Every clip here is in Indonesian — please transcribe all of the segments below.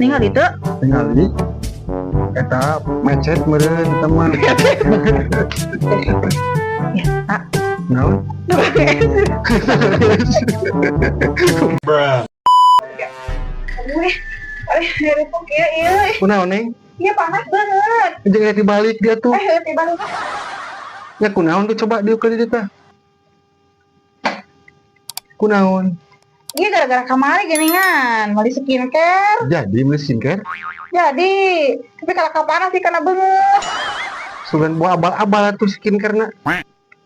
Tinggal itu. Tingali eta macet meureun teman. Ya, tak. Naon? Repot ya, iya. Kunaon neng? Iya panas banget. Jeung dibalik dia tuh. Tiba lu. Ya kunaon tuh coba diuk di teh. Kunaon? Iya gara-gara kemarin geningan, beli skincare. Jadi mesin kan? Jadi, tapi kalau panas sih karena banget. Sugan buah abal-abal tuh skincare-na.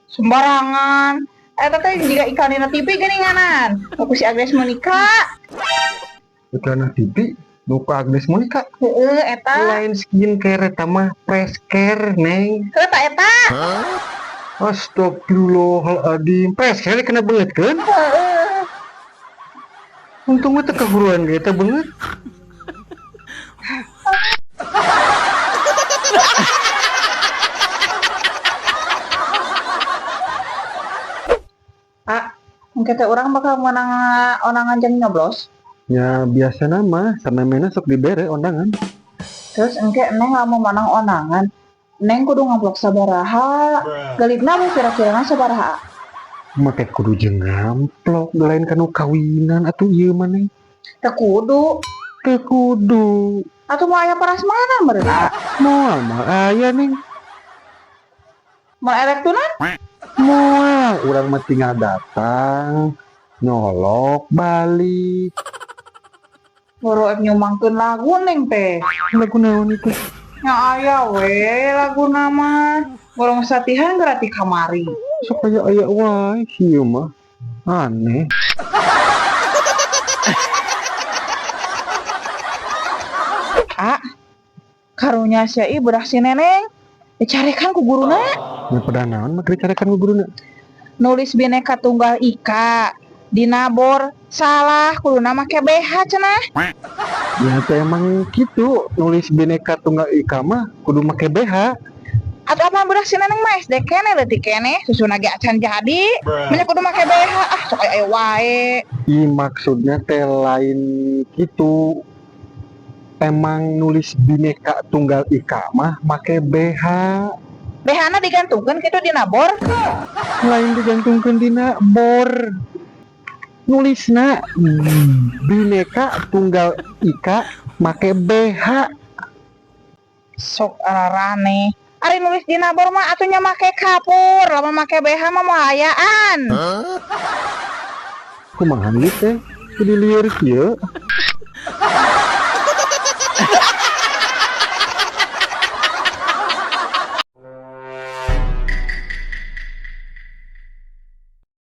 Sembarangan. Teh jika iklan di TV geninganan. Aku si Agnes Monica. Iklan TV Nuka Agnes Monica. Eta. Lain skincare eta mah fresh care neng. Eta. Astagfirullahaladzim. Fresh care kena banget kan? Untung mah teu kaguruan ge eta banget. Mungkin teh orang bakal menang onangan jeung nyoblos. Ya biasa nama samemena sok dibere undangan. Terus engke neng lamun menang onangan, neng kudu ngamplok sabaraha. Galibna mun kira-kira sabaraha. Make kudu jeung ngamplok lain kanu kawinan atuh ieu mah neng. Teu kudu. Teu kudu. Atuh mau aya prasmanan meureun. Moal mah aya neng. Mau elektunan? Moal urang mah tinggal datang nyolok balik. Baru nyumangkeun lagu neng teh. Lagu naon itu? Ya aya we lagu nama. Borong satihan berarti kamari. Sok aya wae ieu mah. Aneh. Karunya sia ieu bedah si neneng. Dicarekan ku guruna. Ya pada naon mah dicarekan ku guruna. Nulis Bhinneka Tunggal Ika. Dina bor salah kuduna make BH cenah. Ya teh emang gitu nulis Bhinneka Tunggal Ika mah kudu make BH. Atau apa bedah si neneng mah SD kene leutik kene susuna ge acan jadi. Nya kudu make BH sok aya wae. Maksudnya teh lain gitu. Emang nulis Bhinneka Tunggal Ika mah make BH. BH-na digantungkeun kitu dina bor. Lain digantungkeun dina bor. Nulisna Bhinneka Tunggal Ika make BH. Sok ararane. Ari nulis dina bor mah atunya make kapur, lamun make BH mah moayaan. Kumaha ieu teh? Kudu lieur kieu.